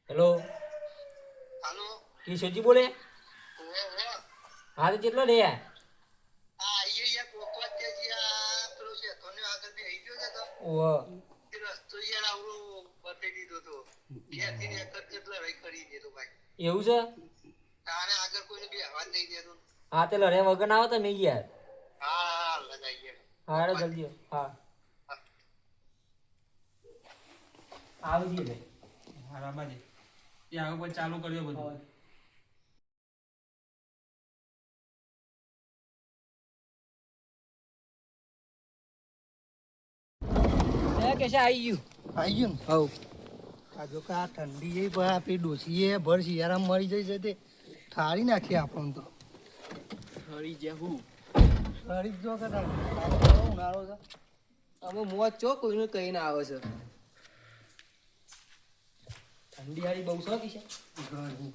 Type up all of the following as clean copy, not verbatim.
Hello હાલો કિશોરજી બોલે. ઓહો હા તો કેટલો લે? આ આઈએ યાર કોકવાત તે જે આ પેલો છે તને આગળ બે આવી ગયો છે તો ઓહ એ રસ્તો યાર આવડો બતાવી દીધો તો ક્યાંથી ને એક જ જેટલા રહી કરી દીધો ભાઈ એવું છે. તારે આગળ કોઈને બે અવાજ નહીં દેતો હા તે લડ્યા વગર ના આવો તમે યાર. હા લગાઈએ હા હેડો જલ્દી હા આવજે ભાઈ. હા રામાજી એ આગળ પછી ચાલુ કર્યો બધું. કેશે આવી ગયું. આવી ગયું ને હવ આ જો કે આ ઠંડી જઈ પણ આપણી ડોસીએ ભર શિયાળામાં મરી જઈ છે તે ઠારી નાખી આપણને તો ફરી જવું ઠારી જ જો કે તારે ઉનાળો છે અમે મોજ ચો કોઈનું કઈ ના આવે છે. ઠંડી હારી બહુ છે છે. ઘણું.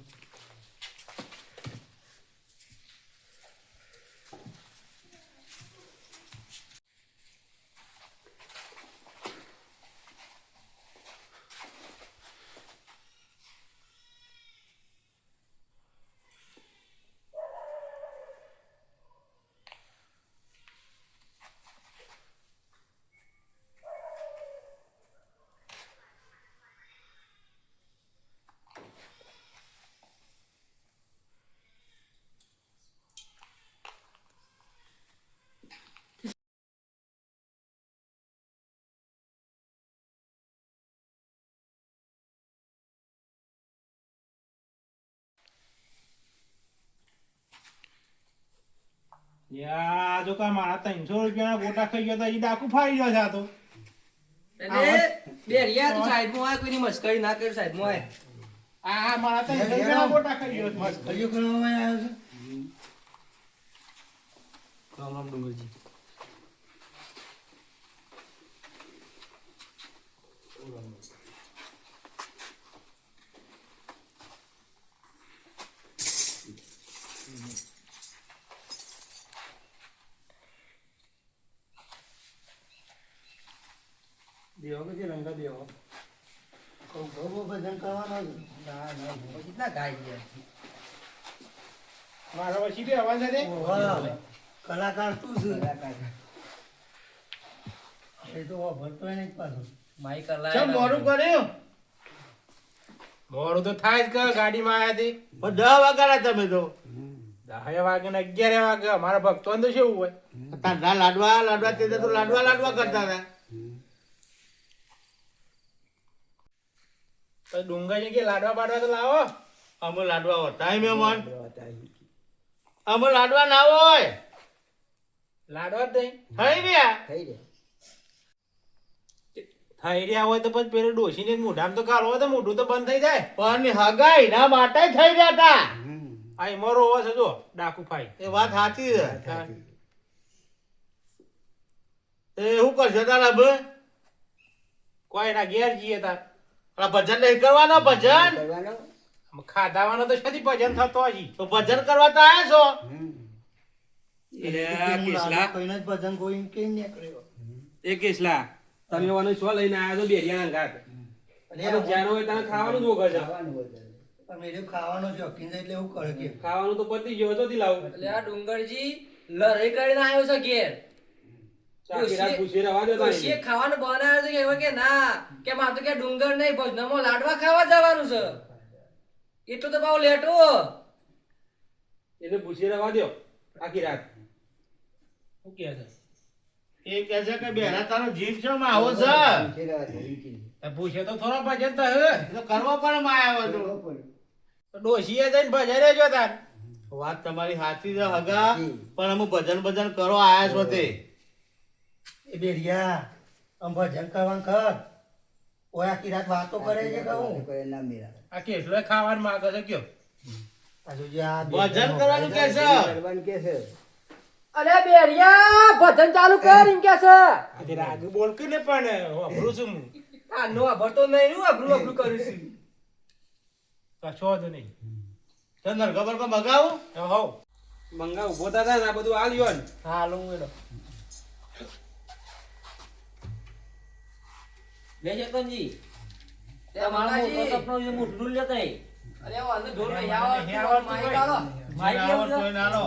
યા જો કા મારા 300 રૂપિયાના ગોટા ખાઈ ગયો તો એ ડાકુ ફાડી ગયો છે આ તો. બે રિયા તું સાઈડમાં આય કોઈની મસ્કરી ના કર સાઈડમાં આય. આ મારા 300 રૂપિયાના ગોટા ખાઈ ગયો છે. હજુ કરવામાં આવ્યો છે રામ રામ ડુંગરજી. દેવો કે જે રંગા દેવો. બહુ ભજન કરવાનો છે ના ના કેટલા ગાય ગયા. મારા પછી બે અવાજ છે વાહ, કલાકાર તું છે એ તો ભરતો નહીં પાછો માઈક ચમ મોડું કર્યું. મોડું તો થાય જ કે ગાડીમાં આયા હતી. પણ 10 વાગ્યા તમે તો 10 વાગે ને 11 વાગે મારા ભક્તો તો શું હોય. તારા લાડવા તે તો લાડવા કરતા હતા તો ડુંગર કે લાડવા બાડવા તો લાવો. અમે લાડવા હોતા મહેમાન અમે લાડવા ના હોય લાડવા જ નહીં થઈ ગયા થઈ રહ્યા હોય તો પછી પેલું ડોસીને મોઢામાં તો ગાળો હોય તો મોઢું તો બંધ થઈ જાય. પણ હગાઈ ના માટે થઈ રહ્યા હતા આ એમાં રોવો છે જો ડાકુ ફાઈ. એ વાત સાચી છે એ શું કરશે તારા ભાઈ કોઈ ના ઘેર જઈએ તાર ભજન નહીં કરવાનો ભજન ખાધાવાનો તો શેથી ભજન થતો હજી. તો ભજન કરવા તો આયા છો કેસલા કોઈને જ ભજન કોઈ કેમ નીકળ્યો એ કેસલા તમે વાનો શું લઈને આયા છો બેરિયાના ઘાટ જ્યાં હોય ત્યાં ખાવાનું જ વગર છે. પણ મેરે ખાવાનો શોખીન છે એટલે એવું કરે કે ખાવાનું તો પતી ગયો હતો લાવું એટલે આ ડુંગરજી લડાઈ કરીને આવ્યો છે ઘેર. આખી રાત પૂછી રવા દો ડોશીએ ખાવાનું બનાવ્યું છે કે હવે કે ના કે મારે તો કે ડુંગર નહીં ભજનમાં લાડવા ખાવા જવાનું છે. એટલું તો ભાવ લેટો. એને પૂછી રવા દો આખી રાત. શું કહે છે? એ કહે છે કે બેરા તારો જીવ છે માં આવો છે પૂછે તો થોડો ભજન તો હે. એ તો કરવા પણ માં આવ્યો હતો તો ડોશીએ જઈને ભજન રહેજો તાર. વાત તમારી સાચી છે હગા પણ અમે ભજન કરો આયા છો તે એ બેરિયા આમ ભજન કરવાનું કર ઓય આખી રાત વાતો કરે છે કહું આ કેટલો ખાવાનું માંગે છે કયો? ભજન કરવાનું કે છે અરે બેરિયા ભજન ચાલુ કર એમ કે છે. આજે રાગુ બોલ કે ને પણ વાપરું છું હું. આ નો ભરતો નહીં હું અબરું કરું છું. કશો જ નહીં. ચંદર ખબર પર મગાવું હો મંગા ઉભો થતા ને આ બધું હાલ યોન. હા લઉં એનો લે જતનજી તમારો મોટો મંગાજી. સપનો છે મોટું લેતા ય. અરે આવો અંદર ઢોલ લઈ આવો, હે આવો તું માઈક ભાઈ. આલો. માઈક જીરાવટ લેવું છે? જોઈને આલો.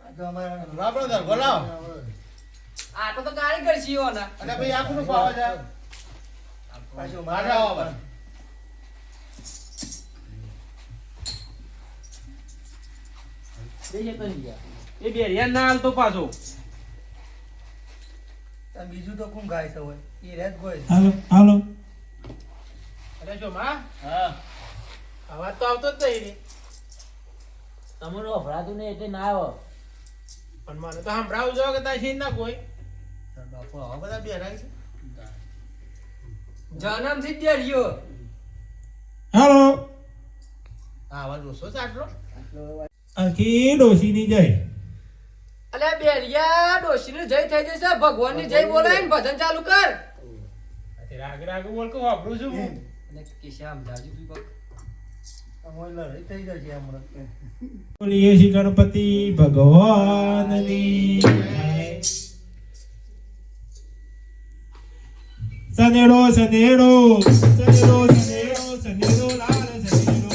આ તો અમારા લાવો ઘર બોલાવો. આટલો તો કારીગર છે ઈઓના. અને ભાઈ આ કોનું પાવા છે? પાછું મારે આવો ભાઈ. બે જતો નહીં ગયા. એ બેરિયા ના હાલતો પાછો. અને બીજું તો કોણ ગાય છે હોય એ રેત ગોય અરે જો માં હા અવાજ તો આવતો જ નહીં રે. તમને વફરાતું નહીં એટલે ના આવે. પણ મને તો સંભળાવું જો કે તારી ના કોઈ બાપુ આવા બધા બેરાય છે. જન્મથી જ ડેરિયો. હેલો આ અવાજ ઓછો છે આટલો? આખી ડોશીની જય અલે બેરિયા ડોશીની જય થઈ જશે, ભગવાનની જય બોલાય ને ભજન ચાલુ કર. રાગ રાગ બોલ કે વાપરું છું હું. અને કેશા સમજાવજો તું બક. અમારી લડાઈ થઈ જશે હમણાં. બોલીએ શ્રી ગણપતિ ભગવાનની જય. સનેડો સનેડો સનેડો સનેડો સનેડો લાલ સનેડો.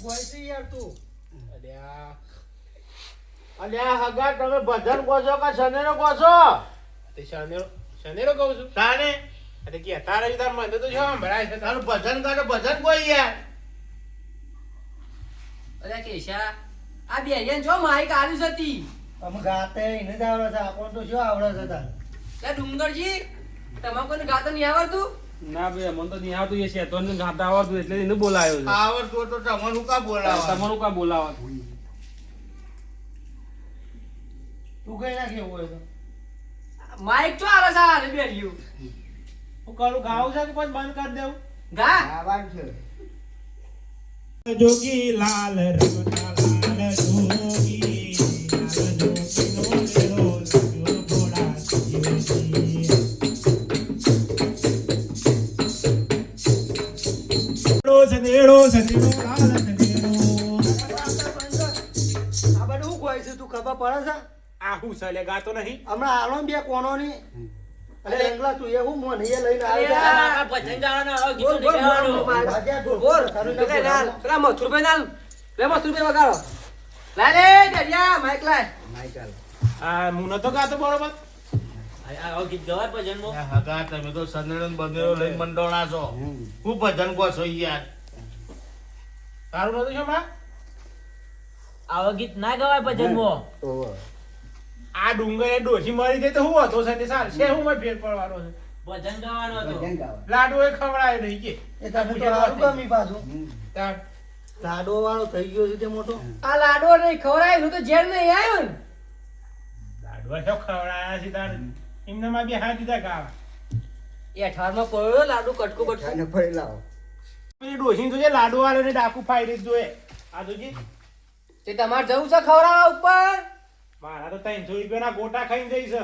ગોય છે યાર તું. અલ્યા અલ્યા હગા તમે ભજન કહો છો કે સનેરો કહો છો? તે સનેડો સનેડો કહું છું. તાને અરે કે તારા તાર મને તો શું સંભળાય છે તારું ભજન કરે ભજન કોઈ યાર. અરે કેશા આ બેરિયાને જો માઈક આલ્યું છે તી. અમે ગાતે એને જ આવડે છે આપણને તો શું આવડે છે તાર. લે ડુંગરજી તમારે કોઈને ગાતા નહીં આવડતું? ના ભાઈ મને તો નહીં આવતું. એ શેતોને ગાતા આવડતું એટલે એને બોલાયો છે. આવડતું તો તમારું કા બોલાવા? તમારું કા બોલાવા? તું કઈ નાખે એવું હોય તો. માઈક ચો આવે છે આ બેરિયું. હું કરું ગાવું છે કે પછી બંધ કરી દેવું? ગા જોગી લાલ રમતા લાલ જોગી લાલ જોગી નો મેળો લાગ્યો ભોળા શિવજી. સનેડો સનેડો લાલ સનેડો. આ બધું શું ગોય છે તું ખબર પડે છે? આ હું સલે ગાતો નહીં. હમણાં આલો ને બે કોણોની. અરે રંગલા તું એ હું મોન એ લઈને અરે આવ્યો આ આ ભજન ગાવાના હવે બોલ ગીતો બોલ નહીં ગાવાનું. બોલ ભાગ્યા ઢોલ. બોલ તારું તો કઈ નામ નાલ બોલ. પેલા મથુરભાઈ નાલ લે મથુરભાઈ વગાડો. લાય લે બેરિયા માઈક લાય. આ હું નતો ગાતો બરોબર. આ ગીત ગવાય ભજનમાં. હગા તમે તો સનેડો ને બંનેરો લઈને મંડોળા છો. હું ભજન કહો છો યાર? તારું નતું શું માં? આવા ગીત ના ગવાય ભજનમાં. આ ડુંગર એ ડોશી મરી જાય તો હું હતો છે તે સાલ છે હું માં ફેર પડવાનો છે. ભજન ગાવાનો હતો. લાડુ એ ખવડાય નહીં કે એ તમે તો સારું ગમી પાછું. તાર લાડો વાળો થઈ ગયો છે તે મોટો. આ લાડો નહીં ખવડાય નું તો ઝેર નહીં આવ્યું ને. લાડવા શું ખવડાયા છે તાર એમને માં બે હાથ દીધા ગાવા. એ 18 માં પડ્યો લાડુ કટકો બટકો. પેલી ડોશી તો છે લાડુ વાળો ને ડાકુ ફાઈ જ જોઈએ. આ તો જી તે તમારે જવું છે ખવડાવવા ઉપર? મારા તો 300 રૂપિયાના ગોટા ખાઈને જઈશ.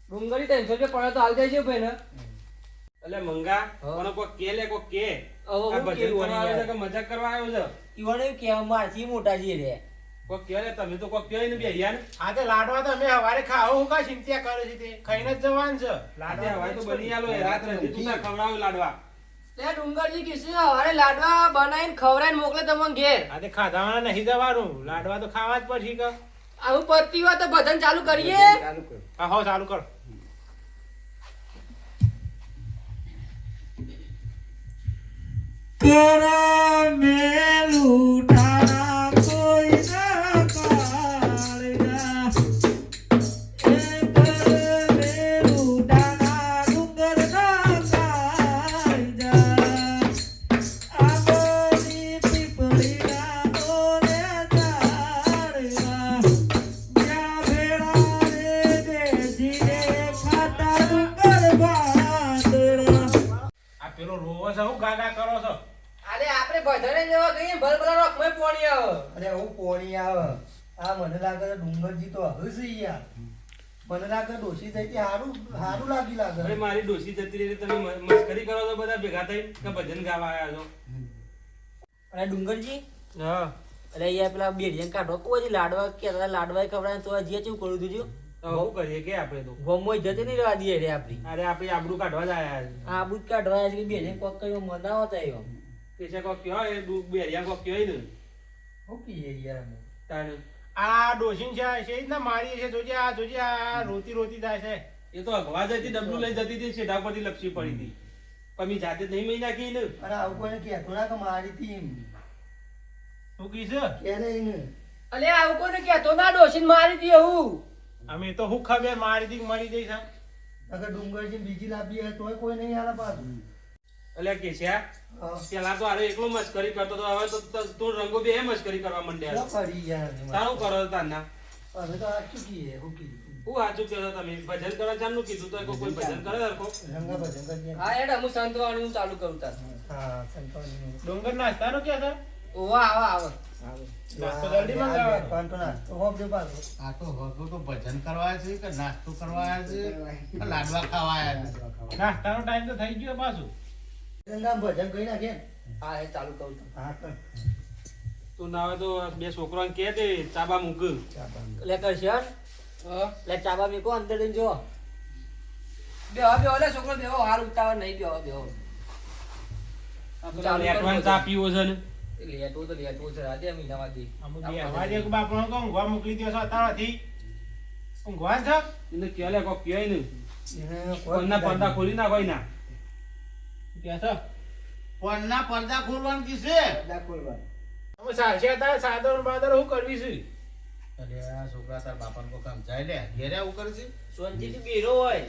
ડુંગળી 300 રૂપિયા પડે તો હાલ જાય છે ભાઈ ને. એટલે મંગા કોને કોક કે લે કોક કે હવે આ હું ભજન કેવું કરવા આવ્યો યાર? છે કે મજાક કરવા આવ્યો છે? ઈવોને કેવા મારથી મોટા છે રે. કોક કે લે તમે તો કોક કહો ને બેરિયા ને. આ તે લાડવા તો અમે હવારે ખાઓ હું કા ચિંતા કરે છે તે ખાઈને જ જવાનું છે. લાડવા હવે તો બની આલો એ રાત રહી તું ના ખવડાવ લાડવા. તે ડુંગરજી કીધું હવારે લાડવા બનાવીને ખવડાવીને મોકલે તમને ઘેર. આ તે ખાધાવાના નહીં જવાનું લાડવા તો ખાવા જ પડશે કે આવું પતી હોય તો ભજન ચાલુ કરીએ. હા હો ચાલુ કરો. તેરા મેલું ઠાણા કોઈ ના કાળજા એ મેલું ઠાણા ડુંગર ના કાળજા આંબોની પીપળીના ડોલે ઝાડવા જ્યાં ભેળા રે દેશી રે ખાતા ડુંગર બાંદડા. આ પેલો રોવો છે હું ગાગા કરો છો? અરે આપણે ભજને જેવા કહીએ ભલભલા રોકમાં પોણી આવે. અરે હું પોણી આવે. આ મને લાગે છે ડુંગરજી તો હવે છે યાર. મને લાગે ડોશી થઈ તે હારું હારું લાગી લાગે. અરે મારી ડોસી જતી રહી તમે મસ્કરી કરો છો બધા ભેગા થઈ કે ભજન ગાવા આવ્યા છો. અને ડુંગરજી હા અરે યાર પેલા બેરિયાને કાઢો કોઈ લાડવા કે લાડવા ખવડાવે તો હજી કેવું કરું તું? તો શું કરીએ કે આપણે તો ગોમોય જતી નહીં રહેવા દઈએ રે આપણી અરે આપણે આબરૂ કાઢવા જ આયા છે. આ બુટ કાઢવા છે કે બેને કોક કર્યો મનાવો તો આવ્યો કે છે કોક કયો એ બેરિયા કોક કયો ને શું કહીએ યાર અમે? તાને આ ડોશીન છે છે જ ને મારી છે જોજે આ રોતી જાય છે. એ તો અગવા જતી ડબલું લઈ જતી હતી શેઠા પરથી લપસી પડી હતી પણ મેં જાતે જ નહીં મહી નાખી ને અરે આવું કોઈને કહેતો ના કે મારી તી એમ. શું કીધું કે નહીં ને. અલે આવું કોને કહેતો ના ડોશીને મારી દી એવું અમે તો હું ખબર મારી દી મરી જઈશ આમ. અગર ડુંગરજી બીજી લાવી હોય તોય કોઈ નહીં આલે પાછું. એટલે કે છે હા. પેલા તો આરે એકલો મસ્કરી કરતો તો હવે તો તું રંગો બે મસ્કરી કરવા માંડ્યા શું કરી યાર તારું કરો તારના હવે તો આ શું કહીએ શું કીધું હું સાચું કહેતો તમે ભજન કરવા ચાલુ કીધું તો કોઈ ભજન કરે હરખો રંગા ભજન કરીએ. હા હેડ હું સંતવાણું ચાલુ કરું તાર હા સંતોષની. ડુંગર નાસ્તાનો ક્યાં છે? ઓવા આવા નાસ્તો જલ્દી મંગાવો. પાંચો નાસ્તો હોપ દે પાછો. આ તો હગો તો ભજન કરવા છે કે નાસ્તો કરવા આવ્યા છે કે લાડવા ખાવા આવ્યા છે? નાસ્તાનો ટાઈમ તો થઈ ગયો પાછું. રંગા ભજન કરી નાખે ને. હા એ ચાલુ કરું છું હા કર. તું ના હોય તો બે છોકરાને કહે તે ચાબા મૂક એટલે કરશે એટલે ચાબા મેકો અંદર લઈને જો બેહો લે છોકરો બેહો હાલ ઉતાવળ નહીં બેહો ચાલુ લેટવાન ચા પીવો છે ને લેટવું તો લેટવું છે રાજે મહિનામાં દી અમુક બે અવાજ એક બાપણો કહું ઊંઘવા મોકલી દો છો અત્યારથી. ઊંઘવા છે? એને કહે લે કોક કહે ને એને કોઈ કોણના પડદા ખોલી નાખો એના ક્યાં છે? પણના પડદા ખોલવાનું કીધે. અમે સાલસે હતા સાદર બાદર શું કરવી છે? અરે આ છોકરા તાર બાપાને કોઈ કામ જાય લે ઘેરે આવું કરે છે. શાંતિથી બેરો હોય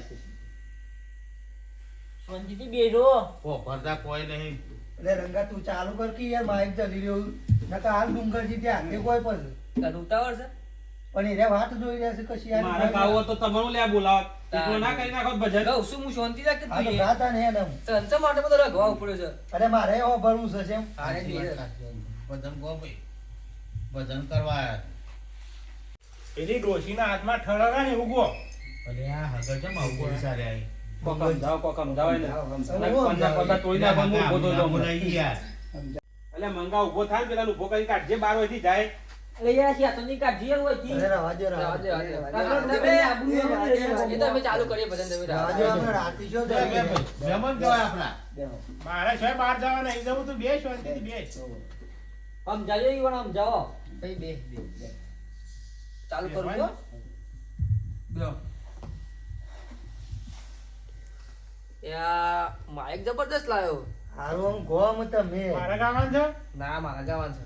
શાંતિથી બેરો ઓ પડદા કોઈ નહીં. એટલે રંગા તું ચાલુ કર કે યાર માઇક ચાલી રહ્યું નકા હાલ ડુંગરજી ત્યાં આગળ કોઈ પછી તને ઉતાવળ છે પણ એને વાત જોઈ રહ્યા છે કશી યાર મારે ખાવું તો તમારું લે બોલાવ એટલો ના કરી નાખો ભજન કહું શું હું શાંતિ રાખ આ તો તું ગાતા ને એમ સંસ માટે બધો રગવા ઉપડ્યો છે અરે મારે એવો ભરવું છે એમ હારે બે ભજન ગો ભાઈ ભજન કરવા આવ્યા. પેલી ડોશીના હાથમાં ઠરાવે ને ઉગો. અરે આ હગર કેમ આવું કરી સારે આવી? કોકમ જાવ ને કોણના પડદા તોડી નાખો હું ઉભો તો જાઉં. નહીં યાર. એટલે મંગા ઉભો થાય ને પેલા ઉભો કરી કાઢજે બાર હોયથી જાય એટલે યાર છે તો ની કાઢી હોય તી અરે રાવાજે રાવાજે, રાવાજે એ તો અમે ચાલુ કરીએ ભજન તમે રાવાજે આપણે રાતી જો બે ભાઈ, મહેમાન કહેવાય આપણા. મારે છે બહાર જવા નહીં જવું તું બે શાંતિથી બે. આમ જાજો ઈ વણ આમ જાઓ ભાઈ બે ચાલુ કરું છો બેહો યા માઇક જબરદસ્ત લાવ્યો હારું આમ ગોમ તમે મારા ગામમાં છે? ના મારા ગાવાનું છે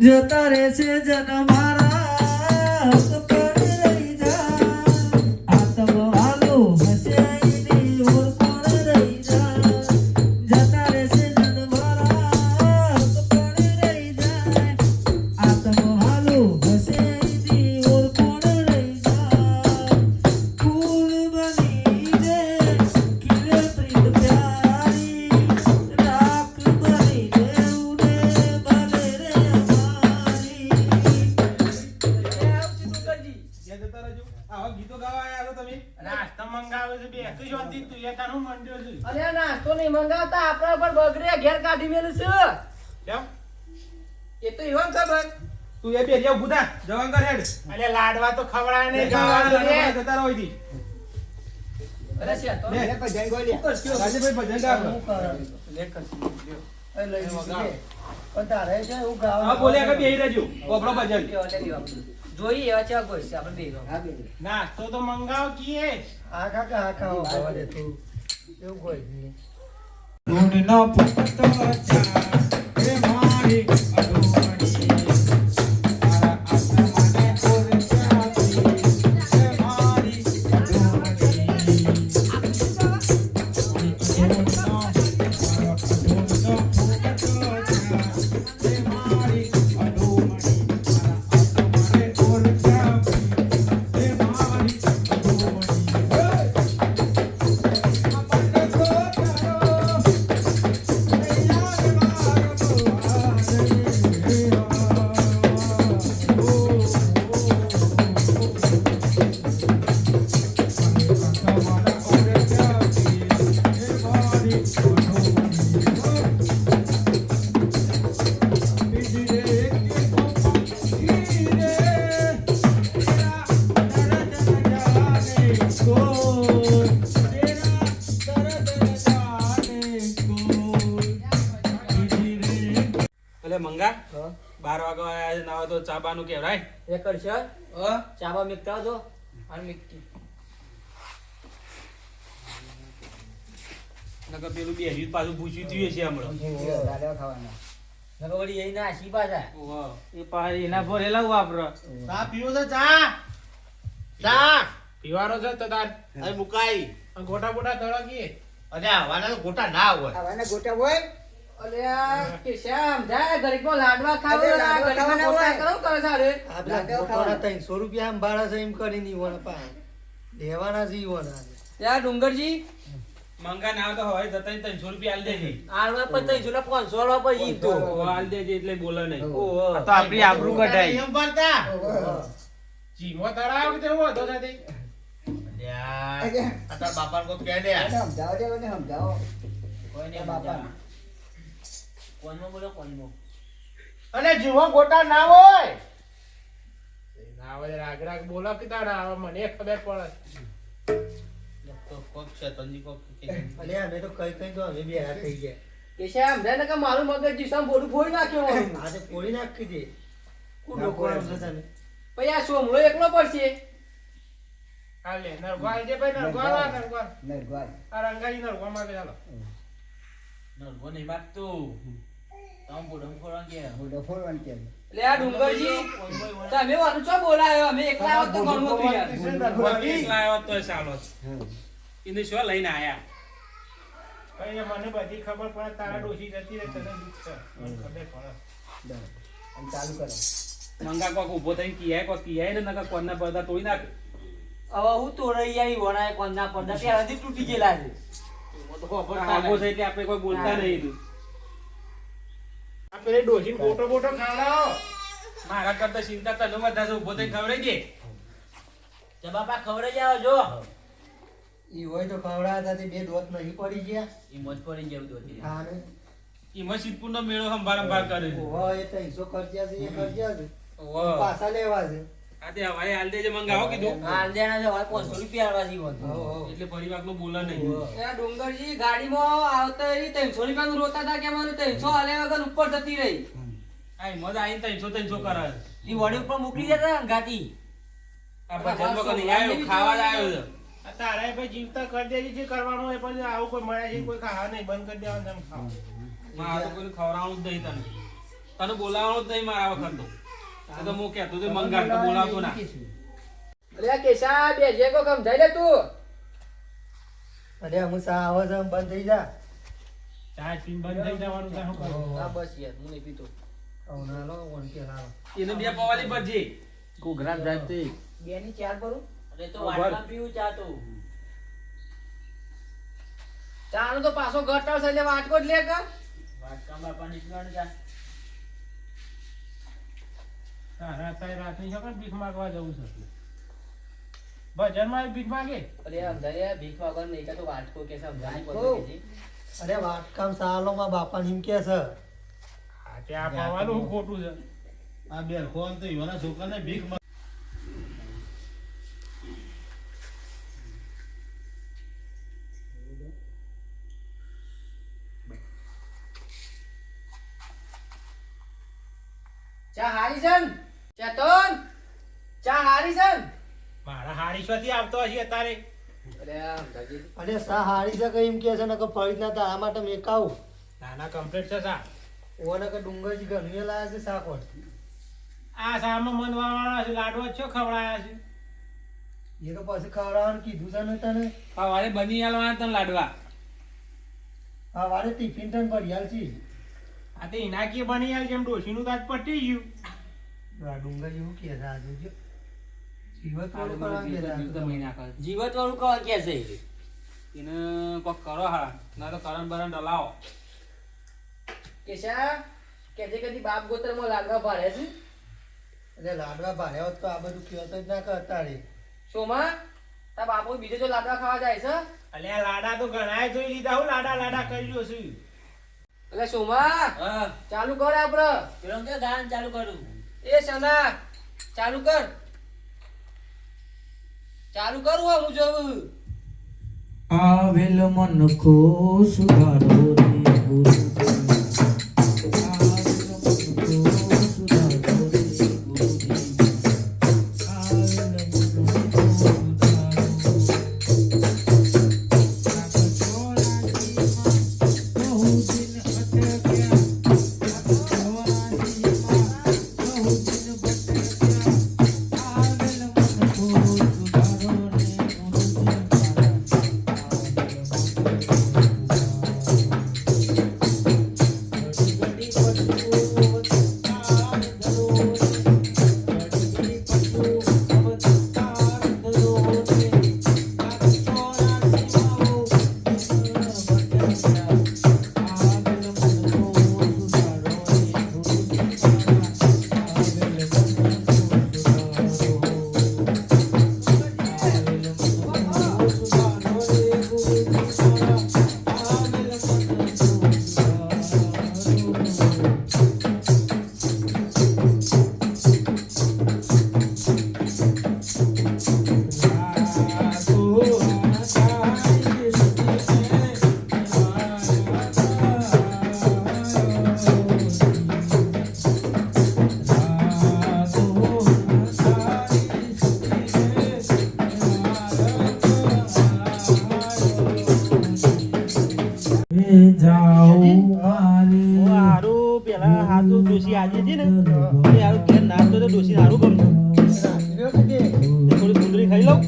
જતા રહેશે જન મારા પર રહી જા આત્મ વાલો હશે એની ઓળખાણ રહી જા જતા રહેશે જન મારા પર રહી જાય આત્મ વાલો હશે એની ઓળખાણ રહી જા ફૂલ બની દે કિરે પ્રીત પ્યારી રાખ બની દે ઉડે ભલે રે અમારી જ્યાં જતા રહેજો આવા ગીતો ગાવા આવ્યા છો તમે નાસ્તો મંગાવે છે બે તું શાંતિ તું એ તારું મંડ્યો છે. અરે આ નાસ્તો નહીં મંગાવતા આપણા પર બગડે ઘેર કાઢી મેલું છે કેમ? એ તો ઈવન ખબર તું એ બેરિયા ઉભું થા જવાન કર હેડ અલે લાડવા તો ખવડાય નહીં ગાવા ગાવા જતા રહો અહીંથી. અરે છે તો લે. રાજેભાઈ ભજન ગાવ હું કર એ લઈ લીધું પણ તારે છે હું ગાવ હા બોલે આગળ બેહી રહેજો આપણો ભજન જોઈએ એવા ચા કોઈ છે આપણે બે નાસ્તો તો મંગાવ કીએ. આ કાકા આ ખાઓ ખાવા દે તું એવું કોઈ નહીં ઊંડનો પુતતો ચા એ મારી અડોણી તારા આત્માને ઓરચાતી એ મારી અડોણી ઊંડનો પુતતો ચા એ મારી અડોણી તારા આત્માને ઓરચાતી એ મારી અડોણી ચાબાનું કહેવાય. એ કરશે ચાબા મેકતા તો અને મિક્કી નકર પેલું બેહ્યું પાછું પૂછ્યું થયું છે હમણાં. નકર વળી એ નાસી પાછા ઓહો. એ પાછા એના ભરેલા વાપરો ચા પીવો છે ચા ચા પીવાનો છે તો તાર અરે મુકાઈ આ ગોટા બોટા તળગીએ અરે આવાના તો ગોટા ના હોય અલ્યા કેશા સમજાય ગરીબમાં લાડવા ખાવ ગરીબમાં ગોટા કરો કરે સારે આ પેલા ગોટોના 300 રૂપિયા આમ ભાડા છે એમ કરીને ઈવોના પા લેવાના છે ઈવોના ત્યાં ડુંગરજી મંગા ના તો હોય જતા 300 રૂપિયા આલ દેજે. આલવા પર 300 ના 500 આલવા પર ઈ તો ઓહો, આલ દેજે એટલે બોલે નહીં. ઓહો આ તો આપણી આબરૂ કઢાઈ. એમ પડતા જીમો તળાવ કે તેવો હતો સાથે યાર આ તાર બાપાને કોક કહે દે કોઈ ને બાપા કોનમાં બોલો કોનમાં અને જીવો ગોટા ના હોય ના હવે રાગ રાગ બોલો કે તારા હવે મને ખબર પડે તો કોક છે તંજી કોક અલે અમે તો કઈ કઈ તો અમે બેરા થઈ ગયા કેશા સમજાય ને કે મારું મગજ જીસમ બોડું ફોડી નાખ્યો મારું. આજે ફોડી નાખી દે કુડો લોકો કોણ છે તને પછી આ સોમલો એકલો પડશે હાલે નરગવા જે ભાઈ નરગવા આ રંગાજી નરગવા માં ચાલો નરવો નહીં માગતો તમ બોડમ ફોરવા ગયા એટલે આ ડુંગરજી તમે વારું છો બોલાયો અમે એકલા આવો તો ઘણું હતું યાર એકલા આવ્યો તોય ચાલો જ. એને શું લઈને આયા? કઈ મને બધી ખબર પડે તારા ડોશી જતી રહે તને દુઃખ છે મને ખબર પડે મંગા કોક ઊભો થઈને કિયાય ને નકર કોણના પડદા તોડી નાખે. હવે હું તો રહી આવી વણાય કોણના પડદા ત્યારથી તૂટી ગયેલા છે આગો છે એટલે આપણે કોઈ બોલતા નહીં. આ પેલી ડોશી બોટો બોટો ખાવડાવો મારા કરતા ચિંતા તને વધારે છે. ઊભો થઈને ખવડાવી દે. જબાપા ખવડાઈ જાવ જો ઈ હોય તો ખવડાતા તે બે દોત નહીં પડી ગયા ઈ મોજ પડી જેવું દોતી હા ને એમાં સિદ્ધપુરનો મેળો સંભાળ કરે છે. ઓહો એ 300 ખર્ચ્યા છે એ ખર્ચ્યા છે ઓહો. પાછા લેવા છે આ તે હવાએ હાલ દેજે મંગાવો કીધું. હાલ દેના છે હવે 500 રૂપિયા આલવા જીવન એટલે પરિવારનું બોલે નહીં. એ ડુંગરજી ગાડીમાં આવતા એ 300 રૂપિયાનું રોતા હતા કે મને 300 હાલે વગર ઉપર જતી રહી આ મજા આઈને 300 કરે છે. ઈ વડી ઉપર મોકલી દેતા અંગાતી આ ભજનમાં કદી આવ્યો ખાવા જ આવ્યો છે. આ તારા ભાઈ જીવતા કરી દેજે જે કરવાનું હોય પણ આવું કોઈ મળે છે કોઈ ખાવા નહીં બંધ કરી દેવાનું તમે ખાવ મારે તો કોઈ ખવડાવવાનું જ નહીં તને. તને બોલાવવાનું જ નહીં મારા વખત તો. એ તો હું કહેતો તો મંગા તો બોલાવતો ના. અરે કેશા બેજે કો સમજાય લે તું અરે હું સા આવે છે એમ બંધ થઈ જા ચા પીને બંધ થઈ જવાનું તો શું કરવું? હા બસ યાર હું નહીં પીતો આવ ના લો ઓન કે લાવ એને બે પવાલી ભરજે. ઘોઘરા જાતે બેની ચાર કરું અરે તો વાટમાં પીવું ચા તો ચાનો તો પાછો ઘટાડ છે એટલે વાટકો જ લે કર વાટકા બાપાની પીવાનું ચા તારા તારી રાતની છોકરા ભીખ માંગવા જવું છે ભજનમાં ભીખ માંગે અરે સમજાય ભીખ માંગવા નહીં કે તો વાટકો કે સમજાય અરે વાટકામ સાલો માં બાપા ને એમ કે છે આ ત્યાં પાવાનું શું ખોટું છે આ બેર ખોન તો ઈવાના છોકરાને ભીખ ચા હારી છે ને? ચેતન ચા હારી છે ને? મારા હારીશ્વરથી આવતો હશે અત્યારે અરે સમજાજી અરે સા હારી છે કે એમ કે છે ને કે ફરી ના તારા માટે મેં કાઉ નાના કમ્પ્લીટ છે સા ઓને કે ડુંગરજી ઘણી લાયા છે સાકોટ આ સામાં મન વાળા છે લાડવા છો ખવડાયા છે એ તો પછી ખવડાવવાનું કીધું છે ને તને સવારે બની આલવાના તને લાડવા. આ વારે ટિફિન તને ભરિયાલ છે આ તે ઇનાકી બની યાર જેમ ડોશીનું તાજ પટી ગયું આ ડુંગરજી હું કે છે આ જોજો જીવત આ વાળું બધું કરવા જીવત કે મહિના કરે. જીવત વાળું કોણ કે છે એને કોક કરો હા ના તો કરણ બરણ ડલાવો. કેશા કેજે કદી બાપ ગોત્રમાં લાડવા ભાડે છે એટલે લાડવા ભાડ્યા હોત તો આ બધું કહેતો જ ના કરતા રે સોમા તાર બાપુ બીજો જો લાડવા ખાવા જાય છે અલ્યા લાડા તો ઘણાય જોઈ લીધા હું લાડા કરી લ્યો છું એટલે સોમા હા ચાલુ કર આપડે પેલો કે ગાન ચાલુ કરું એ સના ચાલુ કર હું જોઉં આવેલ મન કો સુધારો રે ગુરુ આવેલ મન કો સુધારો રે ગુરુ આજે છે ને એ હારું ઘેર નાસ્તો તો ડોશી હારું ગમતું રાખી રહ્યો કે તે? થોડી કુંદરી ખાઈ લઉં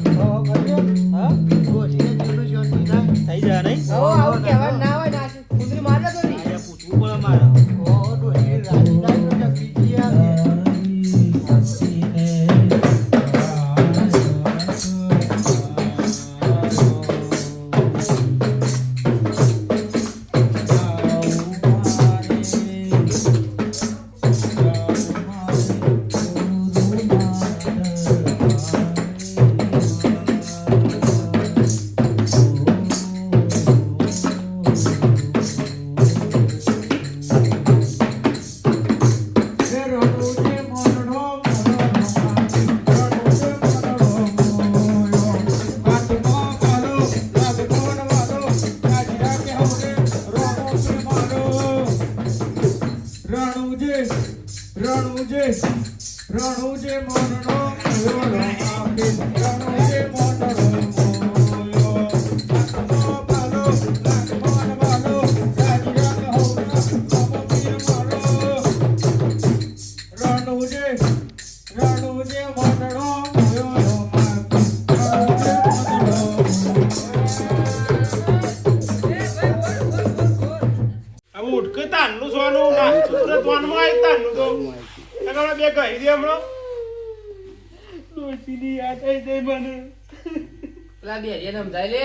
કરીએ. હા ડોશીને જેટલું શાંતિ થાય. થઈ જાય નહીં હવે આવું કહેવાનું ના હોય ના કુંદરી મારે તો નહીં આજે પૂછવું પડે મારે ડોશી રાજી થાય તો બીજી આવે. હવે ઉઠકે તાનનું સોનું ના સુરત વાનમાં આવી તાનનું તો હમણાં બે કહી દે હમણાં ડોશીની યાદ આવી જાય મને પેલા બેરિયાને સમજાય લે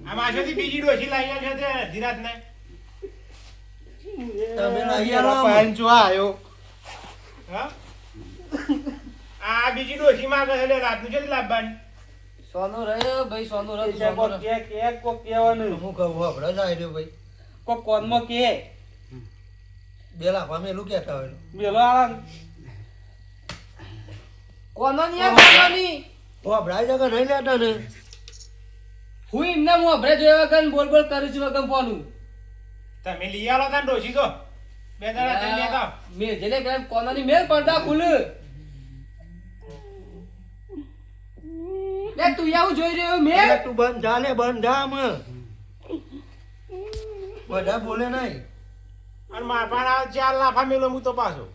આ માસેથી બીજી ડોશી લાવી છે તે ધીરાત ને તમે નહીં આવો આમ. પાયન જો આયો હા આ બીજી ડોશી માં કહે લે રાતનું છે લાવવાની સોનું રહ્યો ભાઈ સોનું રહ્યો કે કોક કે કોક કહેવાનું હું કહું હમણાં જ આવી રહ્યો ભાઈ. કોક કોનમાં કે બે લાફા મેલું કહેતા હોય. મેલો આળા કોનો ની આ કોનોની હમણાં જ આગળ નહીં લેતા ને. હું એમને હું અભરે જોયા વગર બોલ બોલ કરું છું વગર ફોનું તમે લઈ આલો તાન ડોશી તો બે દાડા થઈ લેતા મેલ જેને કે કોનોની મેલ પડદા ખુલ લે તું આવું જોઈ રહ્યો મેલ અરે તું બંધ જા લે બંધ જા આમાં. બધા બોલે નહીં. અને મારા પાસે આવે 4 લાફા મેલો હું તો પાછો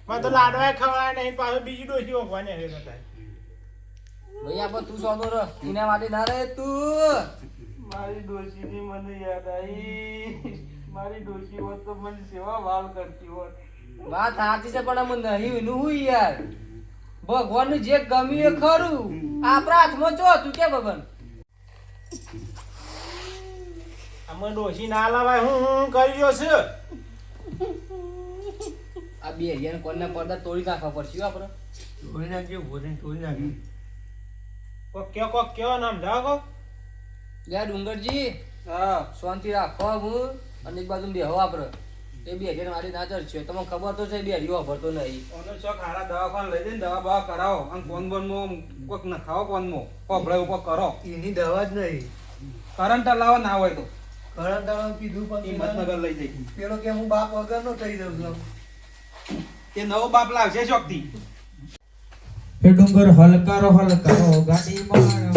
મને તો લાડવા ખવડાય નહીં પાછો બીજી ડોશી ઓગવાની આવે હતા ભાઈ આપણે તું સોનું રહ એના માટે ના રહે તું મારી ડોશીની મને યાદ આવી મારી ડોશી હોત તો મને સેવા વાલ કરતી હોત વાત સાચી છે પણ અમે નહીં એનું હું યાર ભગવાનનું જે ગમ્યું એ ખરું આપણા હાથમાં જો તું કે ભગવાન અમે ડોશી ના લાવાય હું કરી રહ્યો છે આ બે હરિયાને કોણના પડદા તોડી નાખવા પડશે હો આપણે તોડી નાખજે ઉભો થઈને તોડી નાખજે. કોક કયો નામ જાઓ કોક લે ડુંગરજી હા શાંતિ રાખો હું અને એક બાજુ બેહો આપણે એ બે હરિયાને મારી ના ચડશે તમને ખબર તો છે બે હરિયો ભરતો નહીં ઓનો શોખ હારા દવાખાને લઈ જઈને દવા બવા કરાવો અને ફોન બોનમાં કોક ન ખાઓ ફોનમાં કોપડે ઉપર કરો એની દવા જ નહીં. કરંટ લાવો ના હોય તો કરંટ આવવાનું કીધું પણ હિંમતનગર લઈ જઈ પેલો કે હું બાપ વગરનો થઈ જાઉં છું. એ નવો બાપ લાવશે શોખથી એ ડુંગર હલકારો ગાડી માર